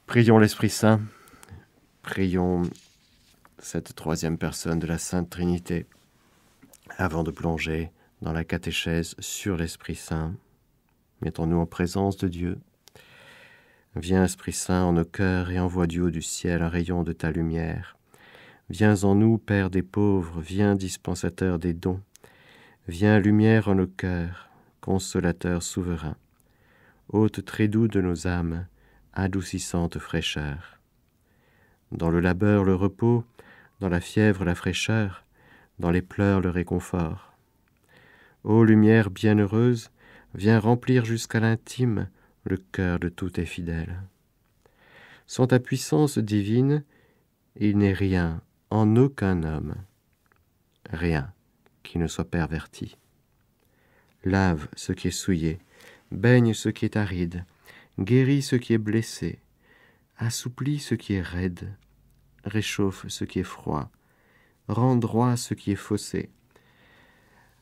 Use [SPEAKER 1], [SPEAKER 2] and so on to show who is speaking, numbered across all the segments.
[SPEAKER 1] Prions l'Esprit Saint, prions cette troisième personne de la Sainte Trinité avant de plonger dans la catéchèse sur l'Esprit Saint. Mettons-nous en présence de Dieu. Viens, Esprit Saint, en nos cœurs et envoie du haut du ciel un rayon de ta lumière. Viens en nous, Père des pauvres, viens, dispensateur des dons. Viens, lumière en nos cœurs, consolateur souverain. Hôte très doux de nos âmes, adoucissante fraîcheur. Dans le labeur, le repos, dans la fièvre, la fraîcheur, dans les pleurs, le réconfort. Ô lumière bienheureuse, viens remplir jusqu'à l'intime le cœur de tous tes fidèles. Sans ta puissance divine, il n'est rien en aucun homme, rien qui ne soit perverti. Lave ce qui est souillé, baigne ce qui est aride, guéris ce qui est blessé, assouplis ce qui est raide, réchauffe ce qui est froid, rends droit ce qui est faussé.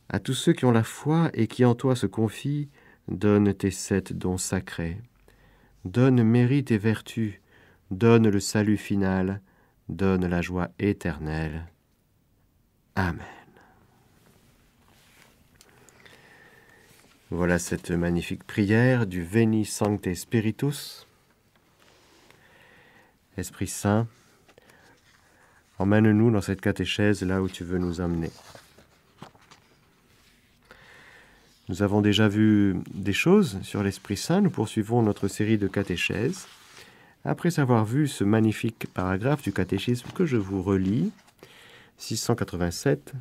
[SPEAKER 1] À tous ceux qui ont la foi et qui en toi se confient, donne tes 7 dons sacrés. Donne mérite et vertu, donne le salut final, donne la joie éternelle. Amen. Voilà cette magnifique prière du Veni Sancte Spiritus. Esprit Saint, emmène-nous dans cette catéchèse là où tu veux nous emmener. Nous avons déjà vu des choses sur l'Esprit Saint. Nous poursuivons notre série de catéchèses. Après avoir vu ce magnifique paragraphe du catéchisme que je vous relis, 687,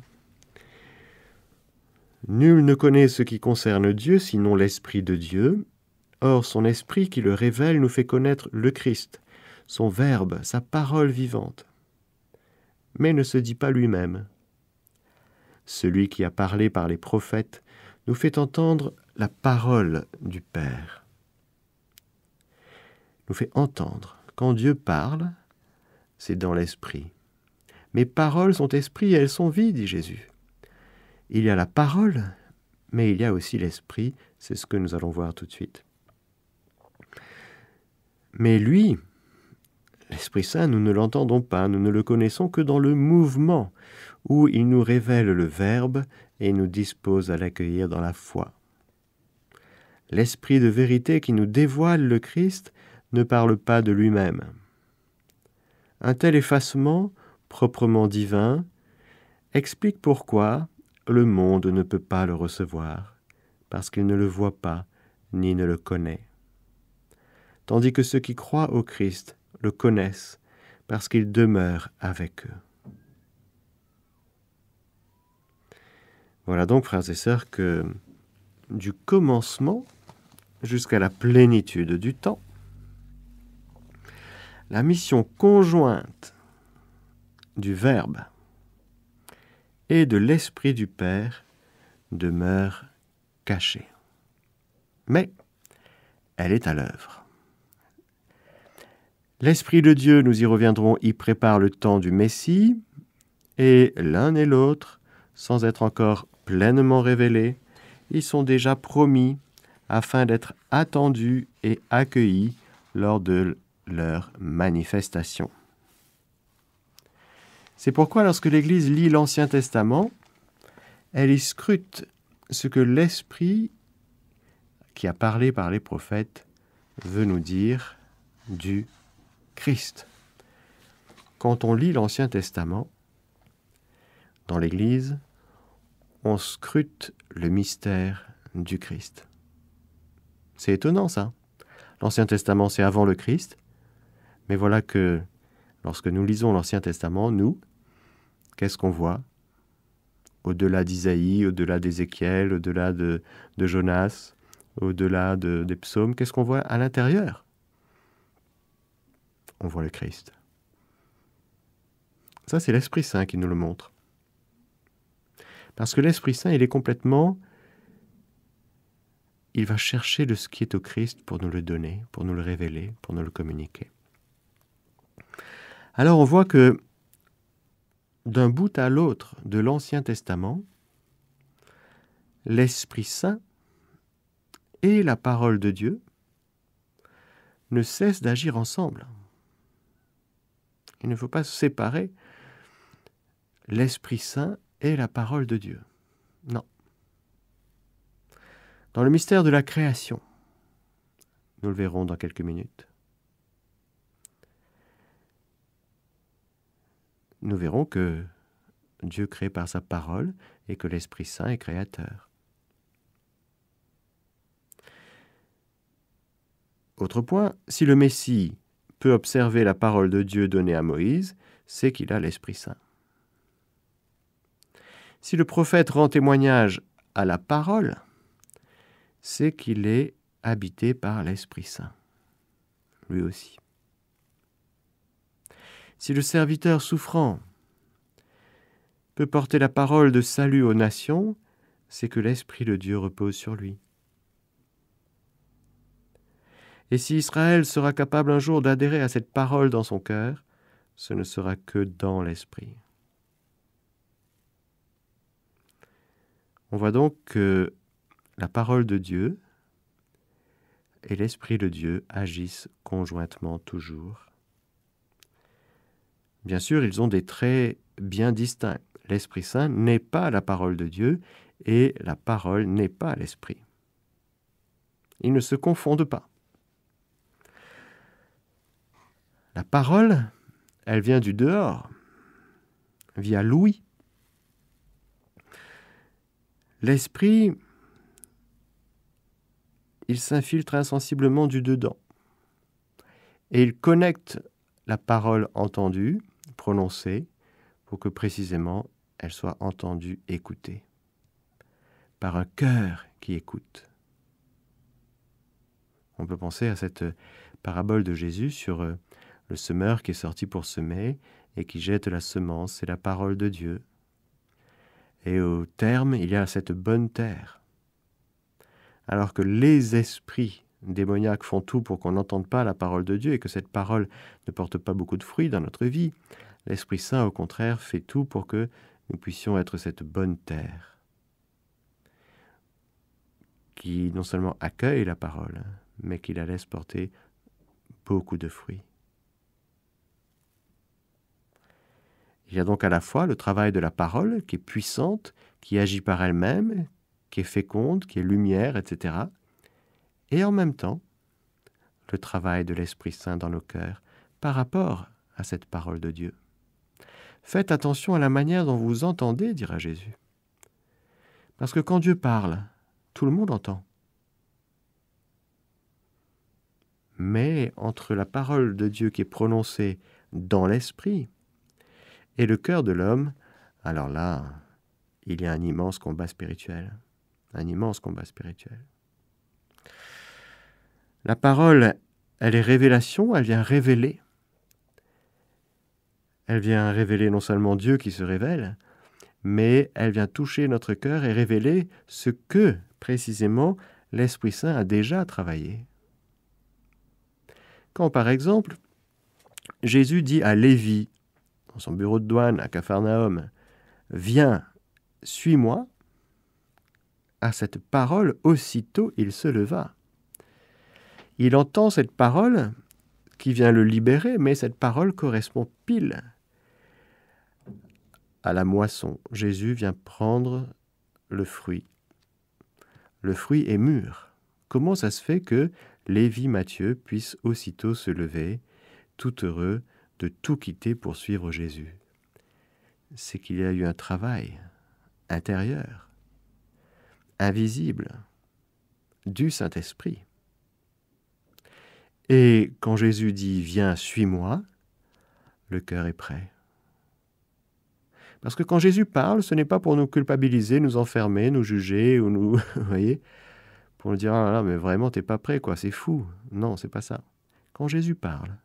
[SPEAKER 1] « Nul ne connaît ce qui concerne Dieu sinon l'Esprit de Dieu. Or, son Esprit qui le révèle nous fait connaître le Christ, son Verbe, sa parole vivante. Mais ne se dit pas lui-même. Celui qui a parlé par les prophètes nous fait entendre la parole du Père. Nous fait entendre. Quand Dieu parle, c'est dans l'esprit. Mes paroles sont esprit et elles sont vie, dit Jésus. Il y a la parole, mais il y a aussi l'esprit, c'est ce que nous allons voir tout de suite. Mais lui, l'Esprit Saint, nous ne l'entendons pas, nous ne le connaissons que dans le mouvement, où il nous révèle le Verbe et nous dispose à l'accueillir dans la foi. L'Esprit de vérité qui nous dévoile le Christ ne parle pas de lui-même. Un tel effacement, proprement divin, explique pourquoi le monde ne peut pas le recevoir, parce qu'il ne le voit pas ni ne le connaît. Tandis que ceux qui croient au Christ le connaissent, parce qu'il demeure avec eux. Voilà donc, frères et sœurs, que du commencement jusqu'à la plénitude du temps, la mission conjointe du Verbe et de l'Esprit du Père demeure cachée. Mais elle est à l'œuvre. L'Esprit de Dieu, nous y reviendrons, y prépare le temps du Messie, et l'un et l'autre, sans être encore pleinement révélés, ils sont déjà promis afin d'être attendus et accueillis lors de leur manifestation. C'est pourquoi lorsque l'Église lit l'Ancien Testament, elle y scrute ce que l'Esprit qui a parlé par les prophètes veut nous dire du Christ. Quand on lit l'Ancien Testament, dans l'Église, on scrute le mystère du Christ. C'est étonnant, ça. L'Ancien Testament, c'est avant le Christ, mais voilà que lorsque nous lisons l'Ancien Testament, nous, qu'est-ce qu'on voit? Au-delà d'Isaïe, au-delà d'Ézéchiel, au-delà de Jonas, au-delà des psaumes, qu'est-ce qu'on voit à l'intérieur? On voit le Christ. Ça, c'est l'Esprit Saint qui nous le montre. Parce que l'Esprit Saint, il est complètement... Il va chercher de ce qui est au Christ pour nous le donner, pour nous le révéler, pour nous le communiquer. Alors on voit que d'un bout à l'autre de l'Ancien Testament, l'Esprit Saint et la parole de Dieu ne cessent d'agir ensemble. Il ne faut pas séparer l'Esprit Saint et la parole de Dieu. Non. Dans le mystère de la création, nous le verrons dans quelques minutes, nous verrons que Dieu crée par sa parole et que l'Esprit Saint est créateur. Autre point, si le Messie peut observer la parole de Dieu donnée à Moïse, c'est qu'il a l'Esprit Saint. Si le prophète rend témoignage à la parole, c'est qu'il est habité par l'Esprit Saint, lui aussi. Si le serviteur souffrant peut porter la parole de salut aux nations, c'est que l'Esprit de Dieu repose sur lui. Et si Israël sera capable un jour d'adhérer à cette parole dans son cœur, ce ne sera que dans l'Esprit. On voit donc que la parole de Dieu et l'Esprit de Dieu agissent conjointement toujours. Bien sûr, ils ont des traits bien distincts. L'Esprit Saint n'est pas la parole de Dieu et la parole n'est pas l'Esprit. Ils ne se confondent pas. La parole, elle vient du dehors, via l'ouïe. L'Esprit, il s'infiltre insensiblement du dedans. Et il connecte la parole entendue, prononcée, pour que précisément elle soit entendue, écoutée, par un cœur qui écoute. On peut penser à cette parabole de Jésus sur le semeur qui est sorti pour semer et qui jette la semence, c'est la parole de Dieu. Et au terme, il y a cette bonne terre. Alors que les esprits démoniaques font tout pour qu'on n'entende pas la parole de Dieu et que cette parole ne porte pas beaucoup de fruits dans notre vie, l'Esprit Saint, au contraire, fait tout pour que nous puissions être cette bonne terre qui non seulement accueille la parole, mais qui la laisse porter beaucoup de fruits. Il y a donc à la fois le travail de la parole qui est puissante, qui agit par elle-même, qui est féconde, qui est lumière, etc. Et en même temps, le travail de l'Esprit Saint dans nos cœurs par rapport à cette parole de Dieu. Faites attention à la manière dont vous entendez, dira Jésus. Parce que quand Dieu parle, tout le monde entend. Mais entre la parole de Dieu qui est prononcée dans l'esprit et le cœur de l'homme, alors là, il y a un immense combat spirituel. Un immense combat spirituel. La parole, elle est révélation, elle vient révéler. Elle vient révéler non seulement Dieu qui se révèle, mais elle vient toucher notre cœur et révéler ce que, précisément, l'Esprit Saint a déjà travaillé. Quand, par exemple, Jésus dit à Lévi, dans son bureau de douane à Capharnaüm, « Viens, suis-moi », à cette parole, aussitôt il se leva. Il entend cette parole qui vient le libérer, mais cette parole correspond pile à la moisson. Jésus vient prendre le fruit. Le fruit est mûr. Comment ça se fait que Lévi Matthieu puisse aussitôt se lever, tout heureux de tout quitter pour suivre Jésus? C'est qu'il y a eu un travail intérieur, invisible, du Saint-Esprit. Et quand Jésus dit « Viens, suis-moi », le cœur est prêt. Parce que quand Jésus parle, ce n'est pas pour nous culpabiliser, nous enfermer, nous juger, ou nous, vous voyez, pour nous dire « Ah là, mais vraiment, t'es pas prêt, quoi, c'est fou ». Non, c'est pas ça. Quand Jésus parle,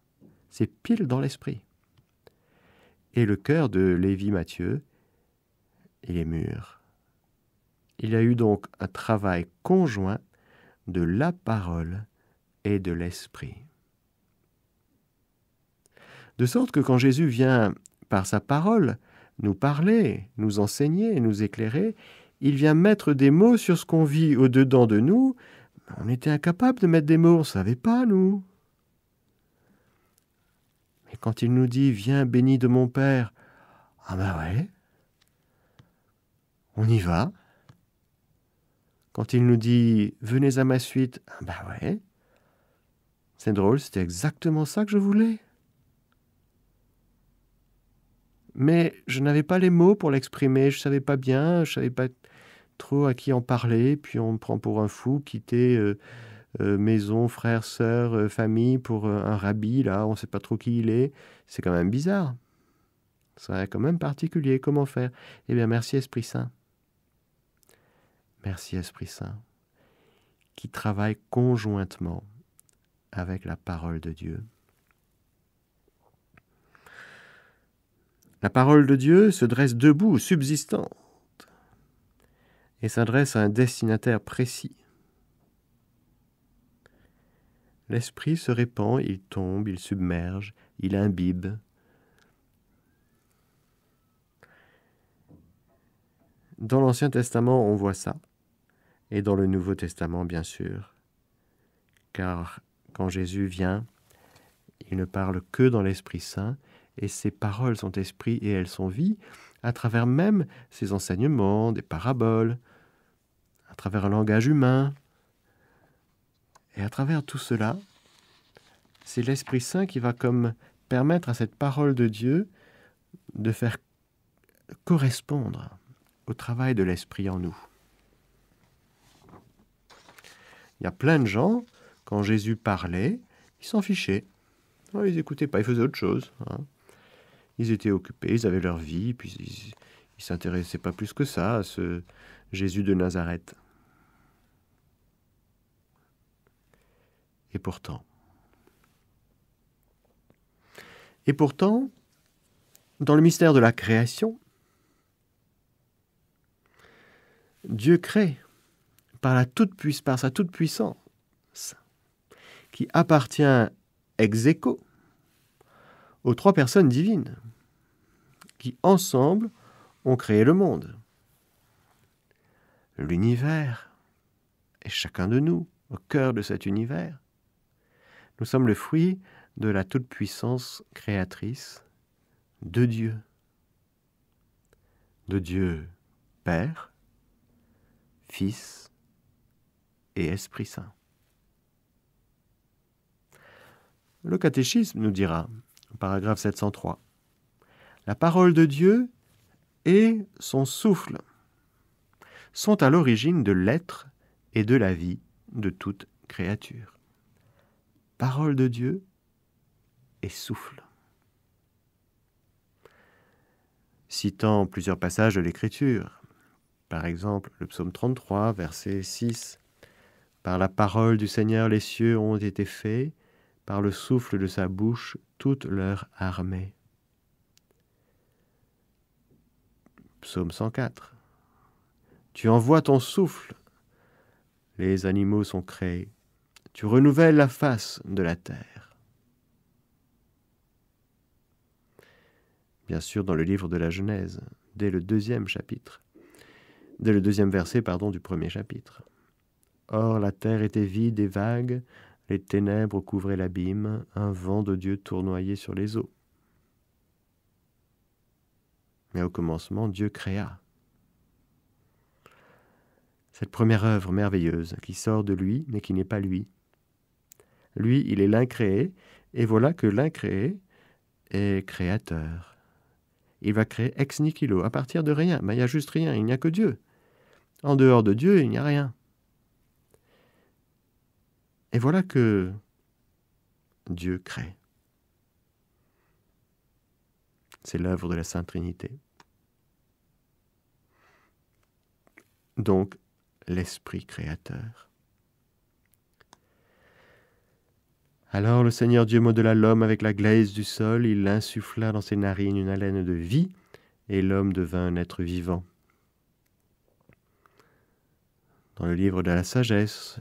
[SPEAKER 1] c'est pile dans l'esprit. Et le cœur de Lévi Matthieu, il est mûr. Il y a eu donc un travail conjoint de la parole et de l'esprit. De sorte que quand Jésus vient, par sa parole, nous parler, nous enseigner, nous éclairer, il vient mettre des mots sur ce qu'on vit au-dedans de nous. On était incapable de mettre des mots, on ne savait pas, nous. Quand il nous dit « Viens béni de mon Père », ah ben ouais, on y va. Quand il nous dit « Venez à ma suite », ah ben ouais, c'est drôle, c'était exactement ça que je voulais. Mais je n'avais pas les mots pour l'exprimer, je savais pas bien, je savais pas trop à qui en parler, puis on me prend pour un fou, quitter maison, frères, sœurs, famille pour un rabbi, là, on ne sait pas trop qui il est. C'est quand même bizarre. C'est quand même particulier. Comment faire? Eh bien, merci Esprit Saint. Merci Esprit Saint, qui travaille conjointement avec la parole de Dieu. La parole de Dieu se dresse debout, subsistante, et s'adresse à un destinataire précis. L'esprit se répand, il tombe, il submerge, il imbibe. Dans l'Ancien Testament, on voit ça, et dans le Nouveau Testament, bien sûr, car quand Jésus vient, il ne parle que dans l'Esprit Saint, et ses paroles sont esprit et elles sont vie, à travers même ses enseignements, des paraboles, à travers un langage humain. Et à travers tout cela, c'est l'Esprit Saint qui va comme permettre à cette parole de Dieu de faire correspondre au travail de l'Esprit en nous. Il y a plein de gens, quand Jésus parlait, ils s'en fichaient. Non, ils n'écoutaient pas, ils faisaient autre chose. Ils étaient occupés, ils avaient leur vie, puis ils ne s'intéressaient pas plus que ça à ce Jésus de Nazareth. Et pourtant, dans le mystère de la création, Dieu crée par sa toute-puissance, qui appartient ex aequo aux trois personnes divines, qui ensemble ont créé le monde, l'univers, et chacun de nous, au cœur de cet univers. Nous sommes le fruit de la toute-puissance créatrice de Dieu Père, Fils et Esprit Saint. Le catéchisme nous dira, paragraphe 703, la parole de Dieu et son souffle sont à l'origine de l'être et de la vie de toute créature. Parole de Dieu et souffle. Citant plusieurs passages de l'Écriture, par exemple le psaume 33, verset 6, « Par la parole du Seigneur les cieux ont été faits, par le souffle de sa bouche toute leur armée. » Psaume 104, « Tu envoies ton souffle, les animaux sont créés, tu renouvelles la face de la terre. » Bien sûr, dans le livre de la Genèse, dès le deuxième verset du premier chapitre. « Or la terre était vide et vague, les ténèbres couvraient l'abîme, un vent de Dieu tournoyait sur les eaux. » Mais au commencement, Dieu créa. Cette première œuvre merveilleuse qui sort de lui, mais qui n'est pas lui. Lui, il est l'incréé, et voilà que l'incréé est créateur. Il va créer ex nihilo, à partir de rien. Mais il n'y a juste rien, il n'y a que Dieu. En dehors de Dieu, il n'y a rien. Et voilà que Dieu crée. C'est l'œuvre de la Sainte Trinité. Donc, l'Esprit créateur. Alors le Seigneur Dieu modela l'homme avec la glaise du sol, il insuffla dans ses narines une haleine de vie, et l'homme devint un être vivant. Dans le livre de la sagesse,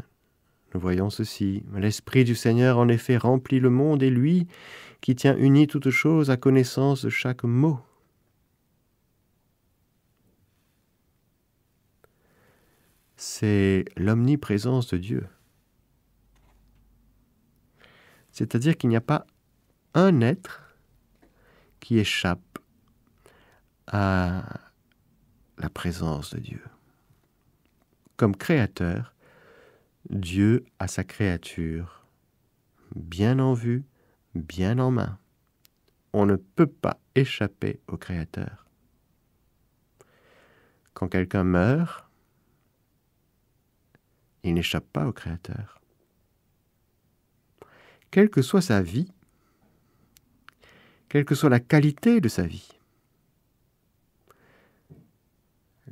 [SPEAKER 1] nous voyons ceci. L'Esprit du Seigneur en effet remplit le monde, et lui, qui tient uni toutes choses, a connaissance de chaque mot. C'est l'omniprésence de Dieu. C'est-à-dire qu'il n'y a pas un être qui échappe à la présence de Dieu. Comme créateur, Dieu a sa créature bien en vue, bien en main. On ne peut pas échapper au Créateur. Quand quelqu'un meurt, il n'échappe pas au Créateur. Quelle que soit sa vie, quelle que soit la qualité de sa vie,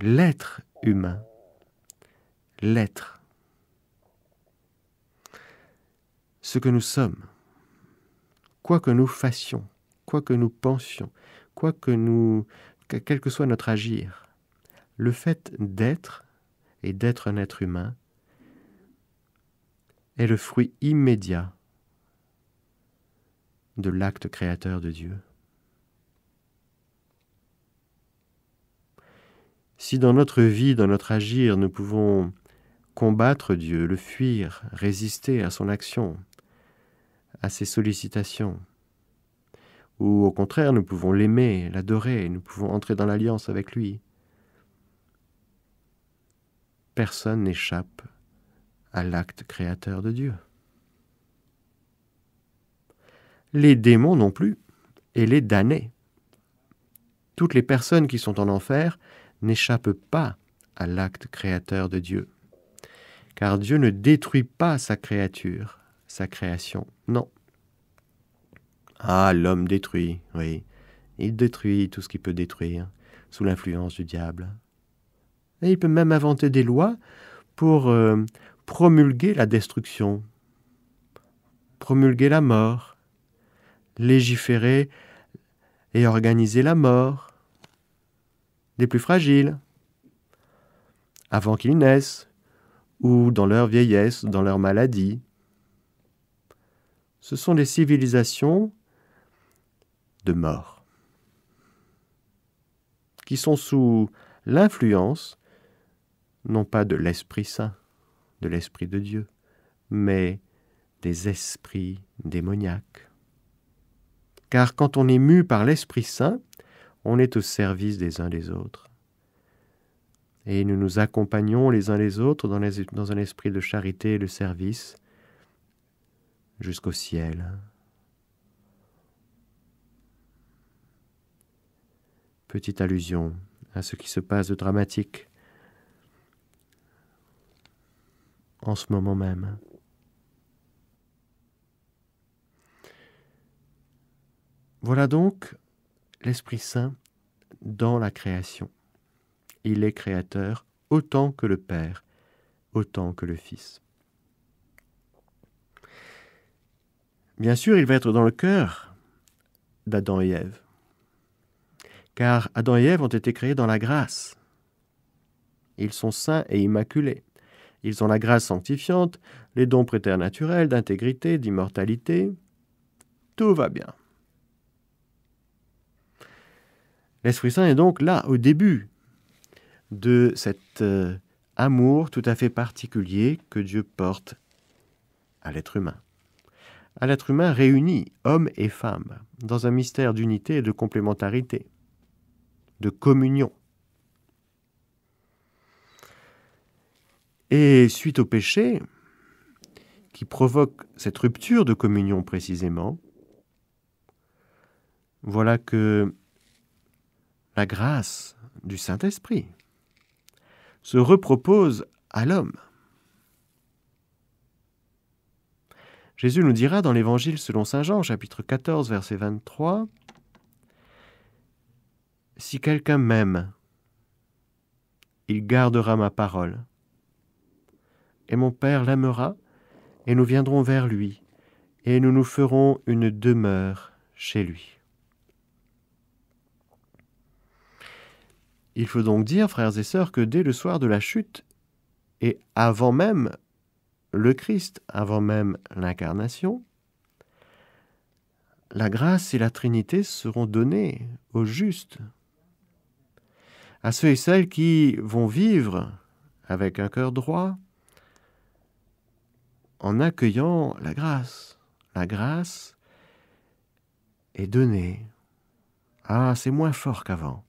[SPEAKER 1] l'être humain, l'être, ce que nous sommes, quoi que nous fassions, quoi que nous pensions, quel que soit notre agir, le fait d'être et d'être un être humain est le fruit immédiat de l'acte créateur de Dieu. Si dans notre vie, dans notre agir, nous pouvons combattre Dieu, le fuir, résister à son action, à ses sollicitations, ou au contraire, nous pouvons l'aimer, l'adorer, nous pouvons entrer dans l'alliance avec lui, personne n'échappe à l'acte créateur de Dieu. Les démons non plus, et les damnés. Toutes les personnes qui sont en enfer n'échappent pas à l'acte créateur de Dieu. Car Dieu ne détruit pas sa créature, sa création, non. Ah, l'homme détruit, oui. Il détruit tout ce qu'il peut détruire, sous l'influence du diable. Et il peut même inventer des lois pour promulguer la destruction, promulguer la mort, légiférer et organiser la mort des plus fragiles, avant qu'ils naissent, ou dans leur vieillesse, dans leur maladie. Ce sont des civilisations de mort, qui sont sous l'influence, non pas de l'Esprit Saint, de l'Esprit de Dieu, mais des esprits démoniaques. Car quand on est mu par l'Esprit Saint, on est au service des uns des autres. Et nous nous accompagnons les uns les autres dans un esprit de charité et de service jusqu'au ciel. Petite allusion à ce qui se passe de dramatique en ce moment même. Voilà donc l'Esprit Saint dans la création. Il est créateur autant que le Père, autant que le Fils. Bien sûr, il va être dans le cœur d'Adam et Ève, car Adam et Ève ont été créés dans la grâce. Ils sont saints et immaculés. Ils ont la grâce sanctifiante, les dons préternaturels d'intégrité, d'immortalité. Tout va bien. L'Esprit Saint est donc là, au début de cet amour tout à fait particulier que Dieu porte à l'être humain. À l'être humain réuni, homme et femme, dans un mystère d'unité et de complémentarité, de communion. Et suite au péché, qui provoque cette rupture de communion précisément, voilà que la grâce du Saint-Esprit se repropose à l'homme. Jésus nous dira dans l'Évangile selon saint Jean, chapitre 14, verset 23, « Si quelqu'un m'aime, il gardera ma parole, et mon Père l'aimera, et nous viendrons vers lui, et nous nous ferons une demeure chez lui. » Il faut donc dire, frères et sœurs, que dès le soir de la chute, et avant même le Christ, avant même l'incarnation, la grâce et la Trinité seront données aux justes, à ceux et celles qui vont vivre avec un cœur droit, en accueillant la grâce. La grâce est donnée Ah, c'est moins fort qu'avant.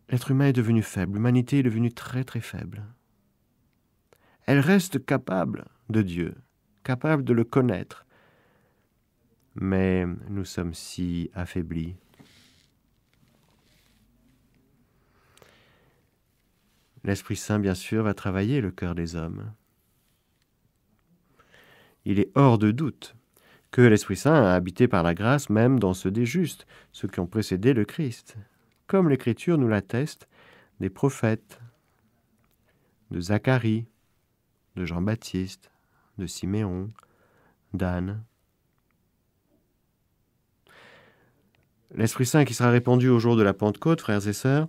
[SPEAKER 1] L'être humain est devenu faible, l'humanité est devenue très très faible. Elle reste capable de Dieu, capable de le connaître, mais nous sommes si affaiblis. L'Esprit Saint, bien sûr, va travailler le cœur des hommes. Il est hors de doute que l'Esprit Saint a habité par la grâce même dans ceux des justes, ceux qui ont précédé le Christ, comme l'Écriture nous l'atteste des prophètes, de Zacharie, de Jean-Baptiste, de Siméon, d'Anne. L'Esprit Saint qui sera répandu au jour de la Pentecôte, frères et sœurs,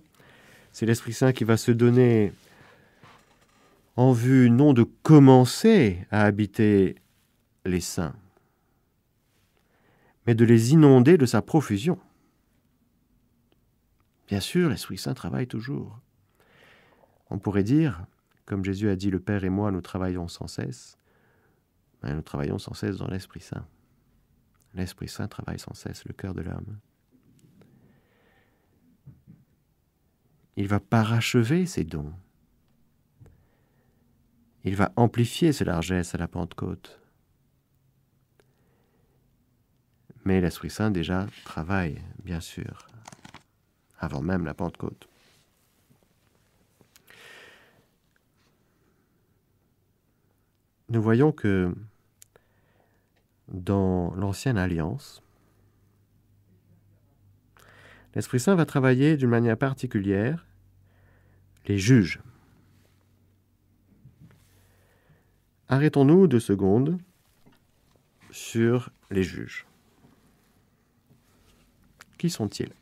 [SPEAKER 1] c'est l'Esprit Saint qui va se donner en vue non de commencer à habiter les saints, mais de les inonder de sa profusion. Bien sûr, l'Esprit Saint travaille toujours. On pourrait dire, comme Jésus a dit, le Père et moi, nous travaillons sans cesse, nous travaillons sans cesse dans l'Esprit Saint. L'Esprit Saint travaille sans cesse le cœur de l'homme. Il va parachever ses dons. Il va amplifier ses largesses à la Pentecôte. Mais l'Esprit Saint déjà travaille, bien sûr, avant même la Pentecôte. Nous voyons que dans l'Ancienne Alliance, l'Esprit Saint va travailler d'une manière particulière les juges. Arrêtons-nous 2 secondes sur les juges. Qui sont-ils?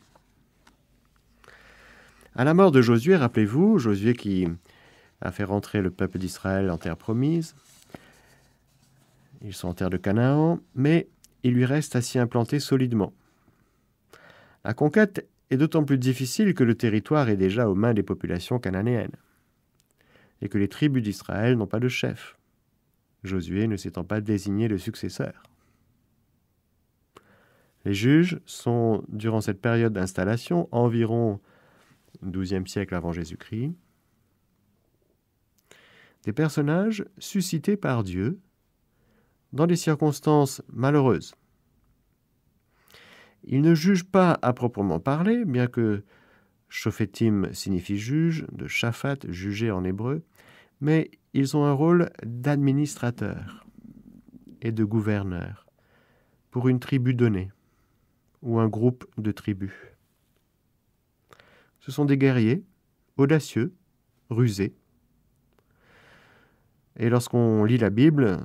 [SPEAKER 1] À la mort de Josué, rappelez-vous, Josué qui a fait rentrer le peuple d'Israël en terre promise, ils sont en terre de Canaan, mais il lui reste à s'y implanter solidement. La conquête est d'autant plus difficile que le territoire est déjà aux mains des populations cananéennes et que les tribus d'Israël n'ont pas de chef, Josué ne s'étant pas désigné le successeur. Les juges sont, durant cette période d'installation, environ 12e siècle avant Jésus-Christ, des personnages suscités par Dieu dans des circonstances malheureuses. Ils ne jugent pas à proprement parler, bien que shophétim signifie juge, de shaphat, juger en hébreu, mais ils ont un rôle d'administrateur et de gouverneur pour une tribu donnée ou un groupe de tribus. Ce sont des guerriers, audacieux, rusés. Et lorsqu'on lit la Bible,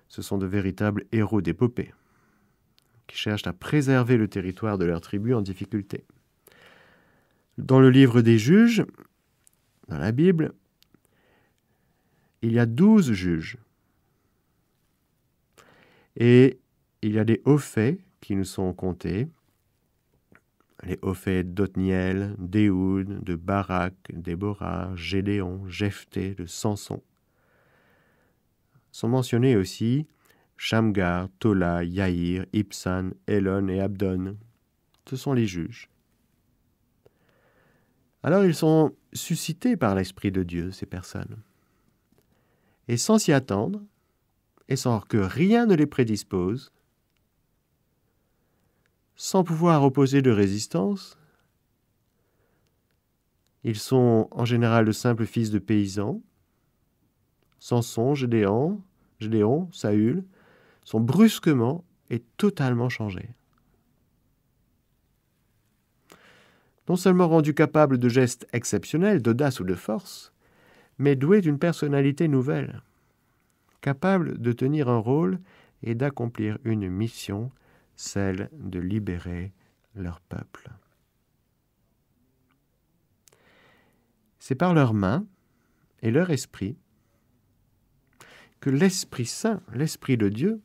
[SPEAKER 1] ce sont de véritables héros d'épopée qui cherchent à préserver le territoire de leur tribu en difficulté. Dans le livre des juges, dans la Bible, il y a 12 juges. Et il y a des hauts faits qui nous sont comptés. Les hauts faits d'Othniel, d'Éhoud, de Barak, Déborah, Gédéon, Jephthé, de Samson. Sont mentionnés aussi Shamgar, Tola, Yaïr, Ibsan, Elon et Abdon. Ce sont les juges. Alors ils sont suscités par l'Esprit de Dieu, ces personnes. Et sans s'y attendre, et sans que rien ne les prédispose, sans pouvoir opposer de résistance, ils sont en général de simples fils de paysans. Samson, Gédéon, Saül, sont brusquement et totalement changés. Non seulement rendus capables de gestes exceptionnels, d'audace ou de force, mais doués d'une personnalité nouvelle, capables de tenir un rôle et d'accomplir une mission, celle de libérer leur peuple. C'est par leurs mains et leur esprit que l'Esprit Saint, l'Esprit de Dieu,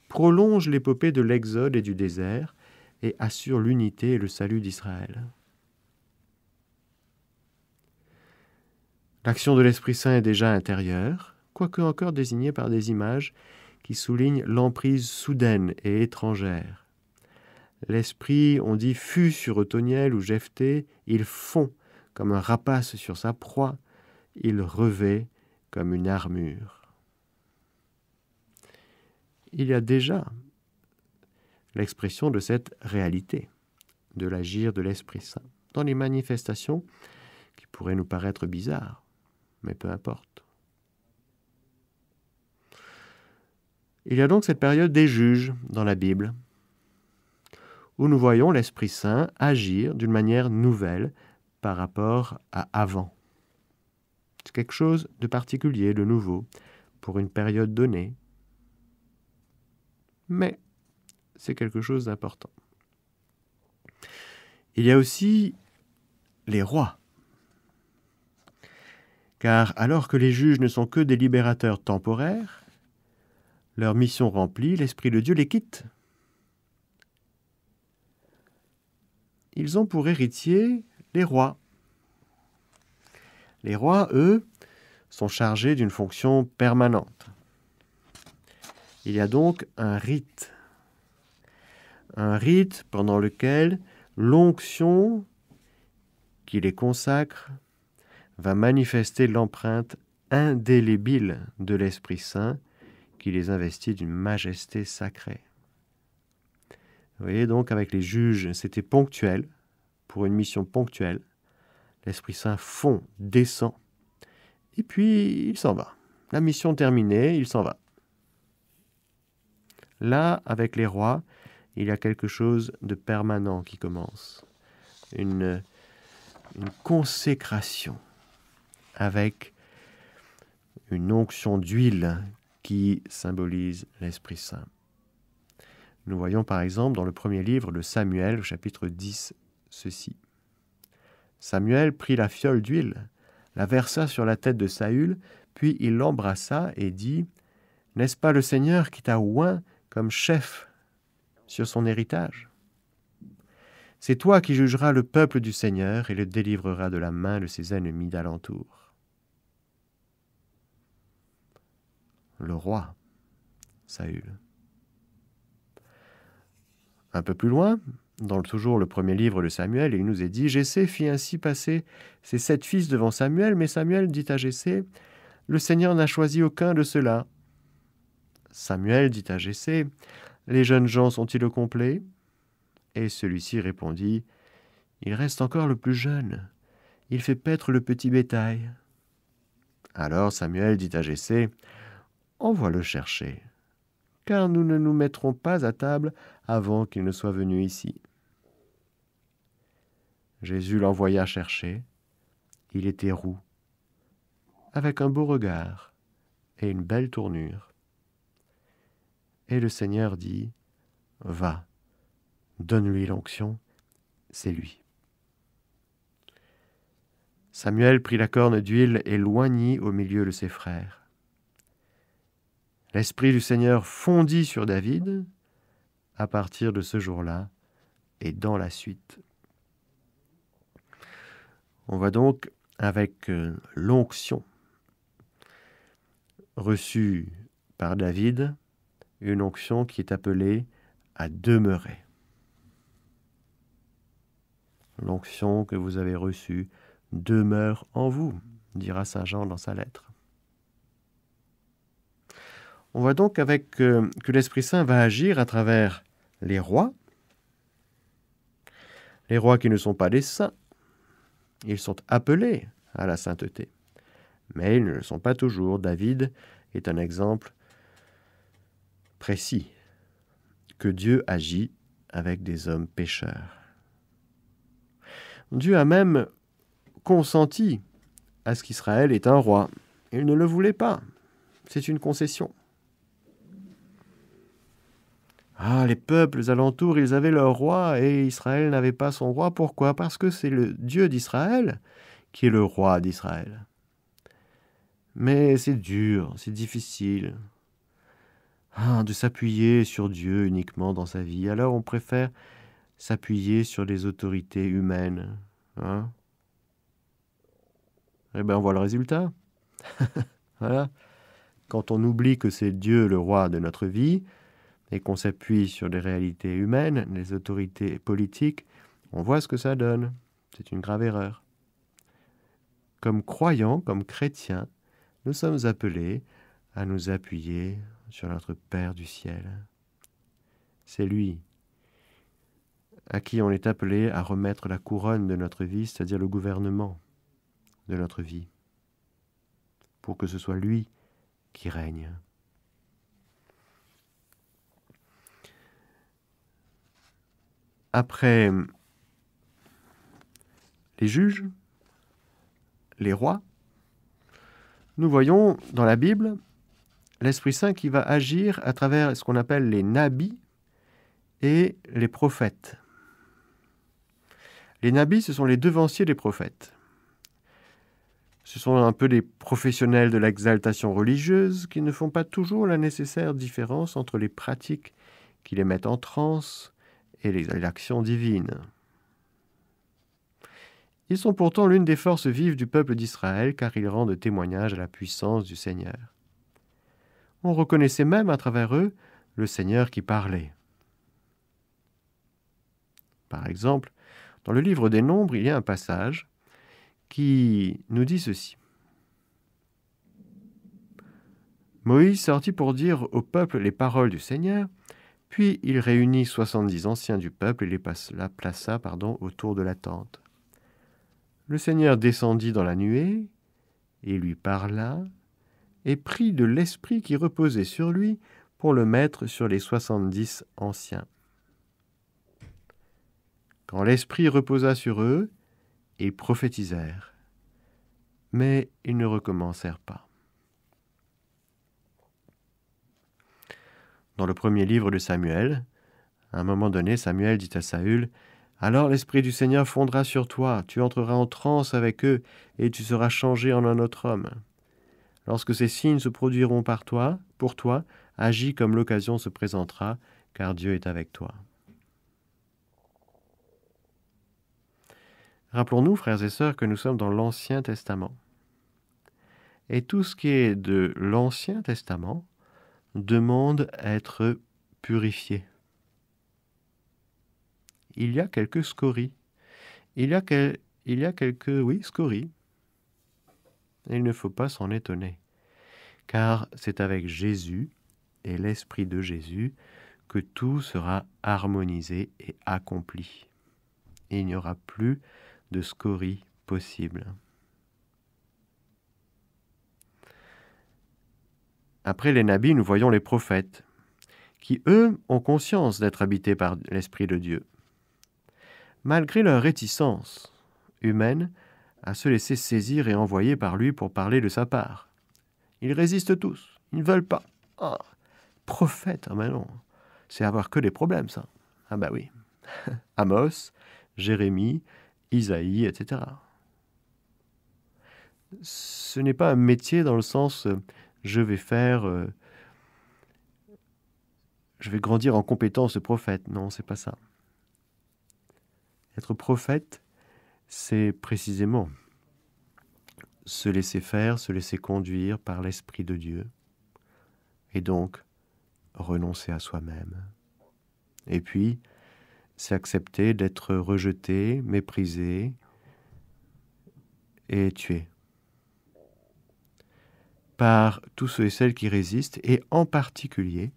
[SPEAKER 1] prolonge l'épopée de l'Exode et du désert et assure l'unité et le salut d'Israël. L'action de l'Esprit Saint est déjà intérieure, quoique encore désignée par des images qui soulignent l'emprise soudaine et étrangère, L'esprit, on dit, fut sur Othoniel ou Jephthé, il fond comme un rapace sur sa proie, il revêt comme une armure. Il y a déjà l'expression de cette réalité, de l'agir de l'Esprit Saint, dans les manifestations qui pourraient nous paraître bizarres, mais peu importe. Il y a donc cette période des juges dans la Bible, où nous voyons l'Esprit Saint agir d'une manière nouvelle par rapport à avant. C'est quelque chose de particulier, de nouveau, pour une période donnée, mais c'est quelque chose d'important. Il y a aussi les rois, car alors que les juges ne sont que des libérateurs temporaires, leur mission remplie, l'Esprit de Dieu les quitte. Ils ont pour héritier les rois. Les rois, eux, sont chargés d'une fonction permanente. Il y a donc un rite pendant lequel l'onction qui les consacre va manifester l'empreinte indélébile de l'Esprit Saint qui les investit d'une majesté sacrée. Vous voyez donc, avec les juges, c'était ponctuel, pour une mission ponctuelle. L'Esprit Saint fond, descend, et puis il s'en va. La mission terminée, il s'en va. Là, avec les rois, il y a quelque chose de permanent qui commence. Une consécration avec une onction d'huile qui symbolise l'Esprit Saint. Nous voyons par exemple dans le premier livre de Samuel, au chapitre 10, ceci. Samuel prit la fiole d'huile, la versa sur la tête de Saül, puis il l'embrassa et dit « N'est-ce pas le Seigneur qui t'a oint comme chef sur son héritage? C'est toi qui jugeras le peuple du Seigneur et le délivreras de la main de ses ennemis d'alentour. » Le roi, Saül. Un peu plus loin, dans toujours le premier livre de Samuel, il nous est dit « Jessé fit ainsi passer ses 7 fils devant Samuel, mais Samuel dit à Jessé « Le Seigneur n'a choisi aucun de ceux-là. » Samuel dit à Jessé « Les jeunes gens sont-ils au complet ?» Et celui-ci répondit « Il reste encore le plus jeune. Il fait paître le petit bétail. » Alors Samuel dit à Jessé « Envoie-le chercher, car nous ne nous mettrons pas à table avant qu'il ne soit venu ici. » Jésus l'envoya chercher. Il était roux, avec un beau regard et une belle tournure. Et le Seigneur dit « Va, donne-lui l'onction, c'est lui. » Samuel prit la corne d'huile et l'oignit au milieu de ses frères. L'Esprit du Seigneur fondit sur David à partir de ce jour-là et dans la suite. On voit donc avec l'onction reçue par David, une onction qui est appelée à demeurer. L'onction que vous avez reçue demeure en vous, dira saint Jean dans sa lettre. On voit donc que l'Esprit Saint va agir à travers les rois qui ne sont pas des saints. Ils sont appelés à la sainteté, mais ils ne le sont pas toujours. David est un exemple précis que Dieu agit avec des hommes pécheurs. Dieu a même consenti à ce qu'Israël ait un roi. Il ne le voulait pas. C'est une concession. Les peuples alentours, ils avaient leur roi et Israël n'avait pas son roi. Pourquoi? Parce que c'est le Dieu d'Israël qui est le roi d'Israël. Mais c'est dur, c'est difficile de s'appuyer sur Dieu uniquement dans sa vie. Alors on préfère s'appuyer sur les autorités humaines. Eh bien, on voit le résultat. Voilà. Quand on oublie que c'est Dieu le roi de notre vie, et qu'on s'appuie sur les réalités humaines, les autorités politiques, on voit ce que ça donne. C'est une grave erreur. Comme croyants, comme chrétiens, nous sommes appelés à nous appuyer sur notre Père du ciel. C'est lui à qui on est appelé à remettre la couronne de notre vie, c'est-à-dire le gouvernement de notre vie, pour que ce soit lui qui règne. Après les juges, les rois, nous voyons dans la Bible l'Esprit Saint qui va agir à travers ce qu'on appelle les nabis et les prophètes. Les nabis, ce sont les devanciers des prophètes. Ce sont un peu des professionnels de l'exaltation religieuse qui ne font pas toujours la nécessaire différence entre les pratiques qui les mettent en transe et l'action divine. Ils sont pourtant l'une des forces vives du peuple d'Israël car ils rendent témoignage à la puissance du Seigneur. On reconnaissait même à travers eux le Seigneur qui parlait. Par exemple, dans le livre des Nombres, il y a un passage qui nous dit ceci. Moïse sortit pour dire au peuple les paroles du Seigneur, puis il réunit 70 anciens du peuple et les plaça autour de la tente. Le Seigneur descendit dans la nuée et lui parla et prit de l'esprit qui reposait sur lui pour le mettre sur les 70 anciens. Quand l'esprit reposa sur eux, ils prophétisèrent, mais ils ne recommencèrent pas. Dans le premier livre de Samuel, à un moment donné, Samuel dit à Saül, « Alors l'Esprit du Seigneur fondra sur toi, tu entreras en transe avec eux, et tu seras changé en un autre homme. Lorsque ces signes se produiront pour toi, agis comme l'occasion se présentera, car Dieu est avec toi. » Rappelons-nous, frères et sœurs, que nous sommes dans l'Ancien Testament. Et tout ce qui est de l'Ancien Testament demande à être purifié. Il y a quelques scories. Il y a quelques scories. Et il ne faut pas s'en étonner. Car c'est avec Jésus et l'Esprit de Jésus que tout sera harmonisé et accompli. Et il n'y aura plus de scories possibles. Après les nabis, nous voyons les prophètes, qui, eux, ont conscience d'être habités par l'Esprit de Dieu. Malgré leur réticence humaine à se laisser saisir et envoyer par lui pour parler de sa part. Ils résistent tous, ils ne veulent pas. Ah, prophète, ah ben non, c'est avoir que des problèmes, ça. Ah ben oui. Amos, Jérémie, Isaïe, etc. Ce n'est pas un métier dans le sens je vais grandir en compétence de prophète. Non, c'est pas ça. Être prophète, c'est précisément se laisser faire, se laisser conduire par l'Esprit de Dieu, et donc renoncer à soi-même. Et puis, c'est accepter d'être rejeté, méprisé et tué par tous ceux et celles qui résistent, et en particulier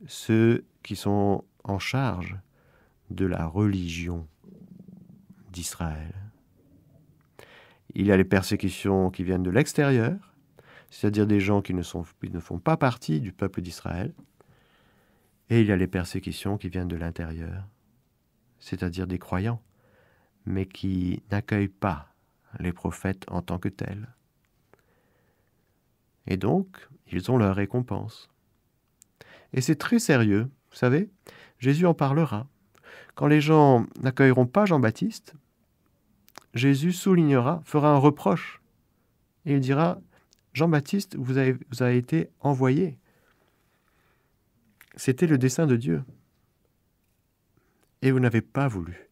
[SPEAKER 1] ceux qui sont en charge de la religion d'Israël. Il y a les persécutions qui viennent de l'extérieur, c'est-à-dire des gens qui ne font pas partie du peuple d'Israël, et il y a les persécutions qui viennent de l'intérieur, c'est-à-dire des croyants, mais qui n'accueillent pas les prophètes en tant que tels. Et donc, ils ont leur récompense. Et c'est très sérieux, vous savez, Jésus en parlera. Quand les gens n'accueilleront pas Jean-Baptiste, Jésus soulignera, fera un reproche, et il dira, Jean-Baptiste vous a été envoyé. C'était le dessein de Dieu. Et vous n'avez pas voulu.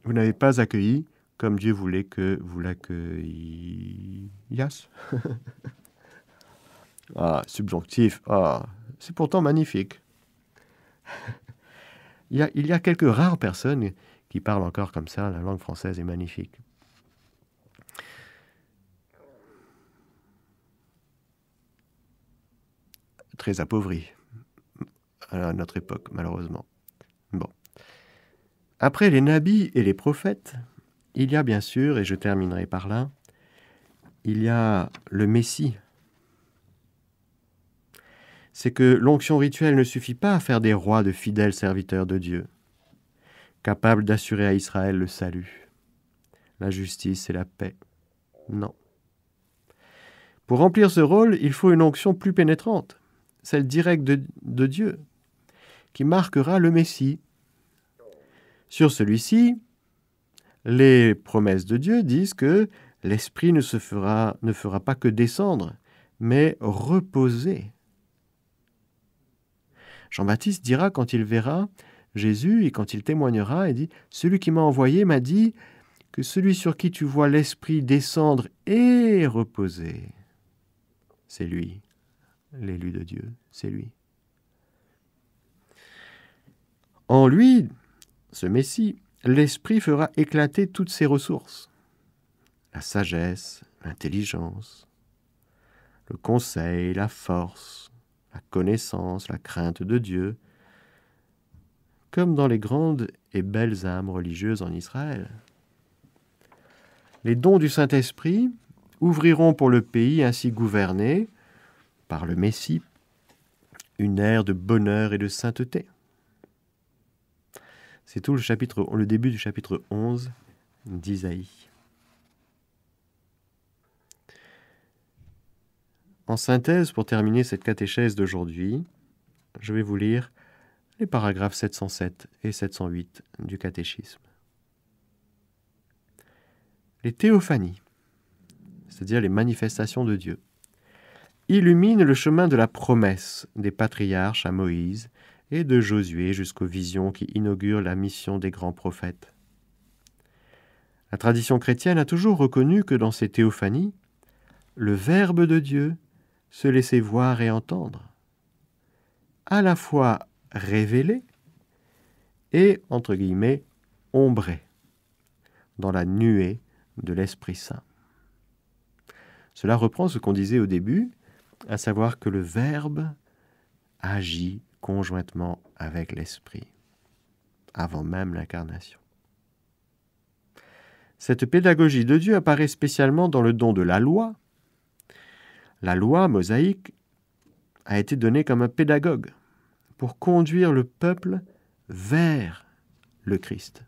[SPEAKER 1] Vous n'avez pas accueilli comme Dieu voulait que vous l'accueillissiez. Ah, subjonctif, ah, c'est pourtant magnifique. Il y a quelques rares personnes qui parlent encore comme ça, la langue française est magnifique. Très appauvrie à notre époque, malheureusement. Bon. Après les nabis et les prophètes, il y a bien sûr, et je terminerai par là, il y a le Messie. C'est que l'onction rituelle ne suffit pas à faire des rois de fidèles serviteurs de Dieu, capables d'assurer à Israël le salut, la justice et la paix. Non. Pour remplir ce rôle, il faut une onction plus pénétrante, celle directe de Dieu, qui marquera le Messie. Sur celui-ci, les promesses de Dieu disent que l'Esprit ne fera pas que descendre, mais reposer. Jean-Baptiste dira quand il verra Jésus et quand il témoignera, il dit « Celui qui m'a envoyé m'a dit que celui sur qui tu vois l'Esprit descendre et reposer, c'est lui, l'élu de Dieu, c'est lui. » En lui, ce Messie, l'Esprit fera éclater toutes ses ressources. La sagesse, l'intelligence, le conseil, la force, la connaissance, la crainte de Dieu, comme dans les grandes et belles âmes religieuses en Israël. Les dons du Saint-Esprit ouvriront pour le pays ainsi gouverné par le Messie une ère de bonheur et de sainteté. C'est tout le début du chapitre 11 d'Isaïe. En synthèse, pour terminer cette catéchèse d'aujourd'hui, je vais vous lire les paragraphes 707 et 708 du catéchisme. Les théophanies, c'est-à-dire les manifestations de Dieu, illuminent le chemin de la promesse des patriarches à Moïse et de Josué jusqu'aux visions qui inaugurent la mission des grands prophètes. La tradition chrétienne a toujours reconnu que dans ces théophanies, le Verbe de Dieu se laissait voir et entendre, à la fois révélé et, entre guillemets, ombré, dans la nuée de l'Esprit Saint. Cela reprend ce qu'on disait au début, à savoir que le Verbe agit conjointement avec l'Esprit, avant même l'incarnation. Cette pédagogie de Dieu apparaît spécialement dans le don de la loi. La loi mosaïque a été donnée comme un pédagogue pour conduire le peuple vers le Christ.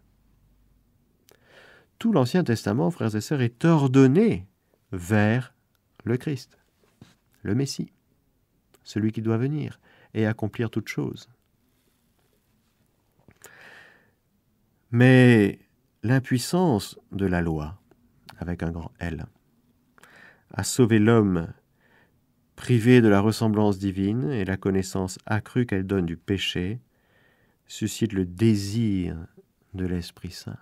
[SPEAKER 1] Tout l'Ancien Testament, frères et sœurs, est ordonné vers le Christ, le Messie, celui qui doit venir et accomplir toutes choses. Mais l'impuissance de la loi, avec un grand L, a sauvé l'homme privé de la ressemblance divine et la connaissance accrue qu'elle donne du péché, suscite le désir de l'Esprit Saint.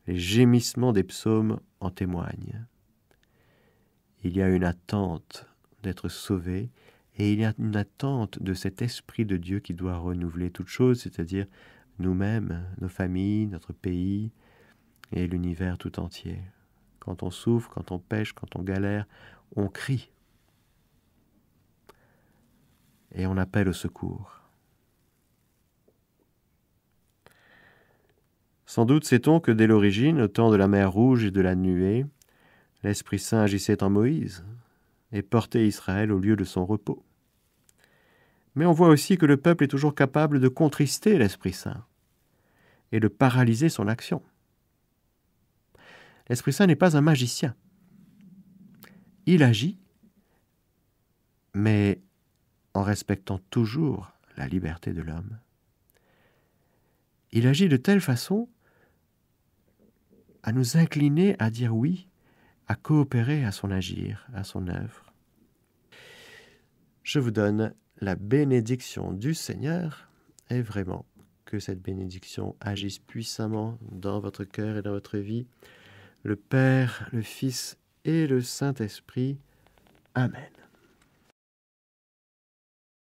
[SPEAKER 1] Les gémissements des psaumes en témoignent. Il y a une attente d'être sauvé et il y a une attente de cet Esprit de Dieu qui doit renouveler toutes choses, c'est-à-dire nous-mêmes, nos familles, notre pays et l'univers tout entier. Quand on souffre, quand on pêche, quand on galère, on crie et on appelle au secours. Sans doute sait-on que dès l'origine, au temps de la mer Rouge et de la nuée, l'Esprit Saint agissait en Moïse et portait Israël au lieu de son repos. Mais on voit aussi que le peuple est toujours capable de contrister l'Esprit Saint et de paralyser son action. L'Esprit Saint n'est pas un magicien. Il agit, mais en respectant toujours la liberté de l'homme. Il agit de telle façon à nous incliner à dire oui, à coopérer à son agir, à son œuvre. Je vous donne la bénédiction du Seigneur, et vraiment que cette bénédiction agisse puissamment dans votre cœur et dans votre vie. Le Père, le Fils et le Saint-Esprit. Amen.